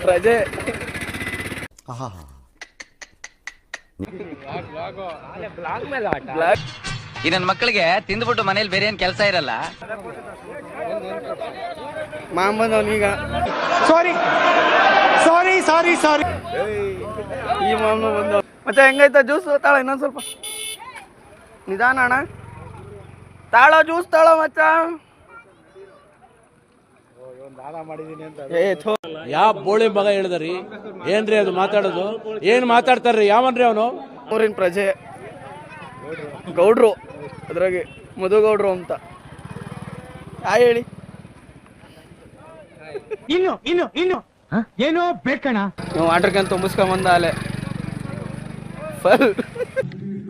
ಪ್ರಜೆ. ಈ ನನ್ನ ಮಕ್ಕಳಿಗೆ ತಿಂದ್ಬಿಟ್ಟು ಮನೇಲಿ ಬೇರೆ ಏನ್ ಕೆಲಸ ಇರಲ್ಲ. ಮಾಮನವನೀಗ ಸಾರಿ ಸಾರಿ ಸಾರಿ ಸಾರಿ. ಈ ಮಾಮನ ಬಂದ. ಮತ್ತೆ ಹೆಂಗೈತ ಜ್ಯೂಸ್? ತಾಳ ಇನ್ನೊಂದು ಸ್ವಲ್ಪ ನಿಧಾನ ಅಣ್ಣ. ತಾಳೋ ಜ್ಯೂಸ್ ತಾಳೋ ಮಚ್ಚ. ಯಾವ ಬೋಳಿ ಮಗ ಹೇಳಿದ್ರಿ? ಏನ್ರಿ ಅದು ಮಾತಾಡೋದು? ಏನ್ ಮಾತಾಡ್ತಾರ್ರಿ? ಯಾವನ್ರಿ ಅವನು? ಊರಿನ ಪ್ರಜೆ ಗೌಡ್ರು, ಅದ್ರಾಗೆ ಮಧುಗೌಡ್ರು ಅಂತ. ಹೇಳಿ. ಇನ್ನು ಇನ್ನು ಇನ್ನು ಏನೋ ಬೇಕಣ್ಣ. ನೀವು ವಾಟರ್ ಕ್ಯಾನ್ ತುಂಬಿಸ್ಕೊಂಬಂದ ಅಲೆ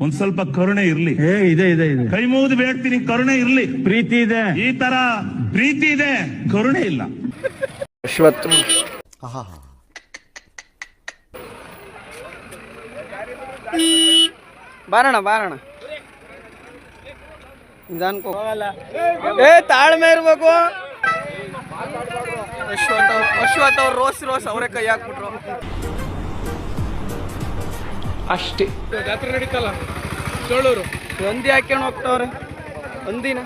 ಒಂದ್ ಸ್ವಲ್ಪ ಕರುಣೆ ಇರ್ಲಿ. ಇದೆ ಇದೆ ಇದೆ. ಕೈ ಮುಗಿದು ಬೇಡ್ತೀನಿ, ಕರುಣೆ ಇರ್ಲಿ. ಪ್ರೀತಿ ಇದೆ. ಈ ತರ ಪ್ರೀತಿ ಇದೆ, ಕರುಣೆ ಇಲ್ಲ. ಅಶ್ವತ್ ಬಾರಣ ಬಾರಣ. ನಿಧಾನಕ್ಕೋ. ತಾಳ್ಮೆ ಇರ್ಬೇಕು. ಅಶ್ವತ್ ಅವ್ರು ರೋಸ್ ಅವರೇ ಕೈ ಹಾಕ್ಬಿಟ್ರು ಅಷ್ಟೇ. ಜಾತ್ರೆ ನಡೀತಲ್ಲ ಚೋಳೂರು, ಒಂದಿ ಹಾಕ್ಕೊಂಡು ಹೋಗ್ತಾವ್ರೆ. ಒಂದಿನ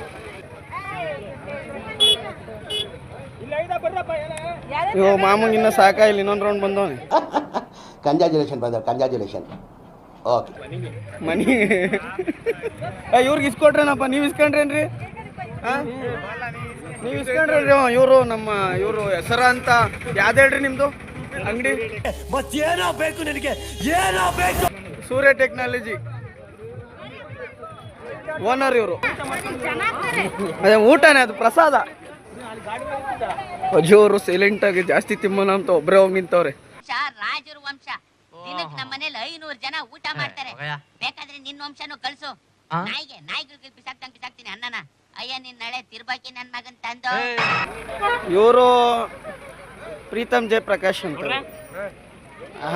ಇವ ಮಾಮಂಗ್ ಇನ್ನ ಸಾಕಾಯಿಲ್ಲ, ಇನ್ನೊಂದು ರೌಂಡ್ ಬಂದವನೆ. Congratulation brother, congratulation. Okay money ಇವ್ರಿಗೆ ಇಸ್ಕೊಟ್ರೇನಪ್ಪ? ನೀವು ಇಸ್ಕೊಂಡ್ರೇನ್ರಿ? ನೀವು ಇಸ್ಕೊಂಡ್ರಿ? ಇವರು ನಮ್ಮ ಇವರು ಹೆಸರ ಅಂತ ಯಾವ್ದು ಹೇಳ್ರಿ ನಿಮ್ದು ಅಂಗಡಿ? ಮತ್ತೇನೋ ಬೇಕು ನಿನಗೆ? ಏನೋ ಬೇಕು? ಸೂರ್ಯ ಟೆಕ್ನಾಲಜಿ ಓನರ್ ಇವರು. ಅದೇ ಊಟನೇ, ಅದು ಪ್ರಸಾದ. ಅಜ್ಜಿಯವರು ಸೈಲೆಂಟ್ ಆಗಿ ಜಾಸ್ತಿ ತಿಮ್ಮನ ಅಂತ ಒಬ್ಬರೇ ಹೋಗಿ ನಿಂತವ್ರೆ. ರಾಜರ ವಂಶ ದಿನಕ್ಕೆ ನಮ್ಮ ಮನೇಲಿ 500 ಜನ ಊಟ ಮಾಡ್ತಾರೆ. ಬೇಕಾದ್ರೆ ನಿನ್ನ ವಂಶನೂ ಕಳ್ಸು. ನಾಯಿಗೆ ಬಿಸಾಕ್ತೀನಿ ಅನ್ನನ. ಅಯ್ಯ ನಿನ್ ನಾಳೆ ತಿರ್ಬಾಕಿ ನನ್ ಮಗನ್ ತಂದು. ಇವರು ಪ್ರೀತಮ್ ಜಯಪ್ರಕಾಶ್ ಅಂತ.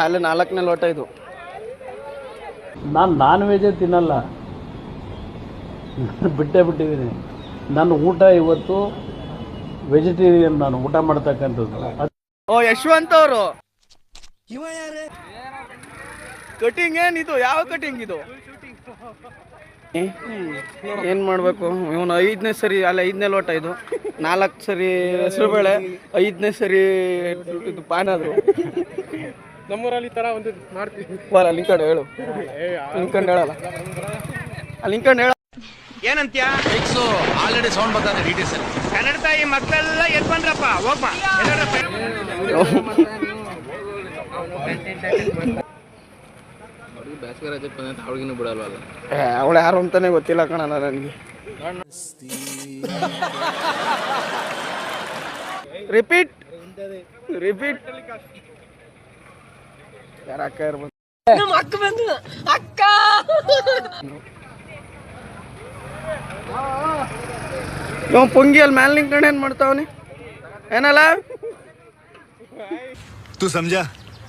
ಅಲ್ಲಿ 4ನೇ ಲೋಟ ಇದು. ನಾನು ನಾನ್ ವೆಜ್ ತಿನ್ನಲ್ಲ, ಬಿಟ್ಟಿದ್ದೀನಿ. ನನ್ನ ಊಟ ಇವತ್ತು ವೆಜಿಟೇರಿಯನ್, ನಾನು ಊಟ ಮಾಡ್ತಕ್ಕಂಥದ್ದು. ಓ ಯಶವಂತ್ ಅವರು. ಕಟಿಂಗ್ ಏನಿದು? ಯಾವ ಕಟಿಂಗ್ ಇದು? ಏನ್ ಮಾಡ್ಬೇಕು ಇವನು? 5ನೇ ಸರಿ ಅಲ್ಲ, 5ನೇ ಲೋಟ ಇದು. 4 ಸರಿ ಹೆಸರು ಬೇಳೆ, 5ನೇ ಸರಿ ಇದು ಪಾನಾದ್ರು. ನಮ್ಮೂರಲ್ಲಿ ತರ ಒಂದು ಮಾಡ್ತೀವಿ. ಅಲ್ಲಿ ಕಡೆ ಹೇಳು, ನಿಂತ್ಕೊಂಡು ಹೇಳಲ್ಲ, ಅಲ್ಲಿ ನಿಂತ್ಕೊಂಡು ಹೇಳ. ಏನಂತ್ಯ? ಆಲ್ರೆಡಿ ಸೌಂಡ್ ಬರ್ತಾನೆ ಡಿಟಿಎಸ್ ಅಲ್ಲಿ. ಕನ್ನಡ ತಾಯಿ ಮಕ್ಕಳೆಲ್ಲ ಎದ್ ಬಂದ್ರಪ್ಪ, ಹೋಗ್ಮ. ಅವಳು ಯಾರು ಅಂತಾನೆ ಗೊತ್ತಿಲ್ಲ ಕಣಲ್ಲ ನನಗೆ. Repeat repeat. ಯಾರ ಅಕ್ಕ ಇರ್ಬೋದು? ಅಕ್ಕ ಇವ ಪುಂಗಿ ಅಲ್ಲಿ ಮ್ಯಾಲ ನಿಂತ್ಕೊಂಡು ಏನ್ ಮಾಡ್ತಾವನಿ ಏನಲ್ಲ? तू समझा?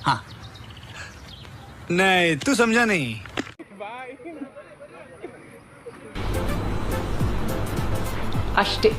हाँ नहीं तू समझा नहीं. ಅಷ್ಟೇ.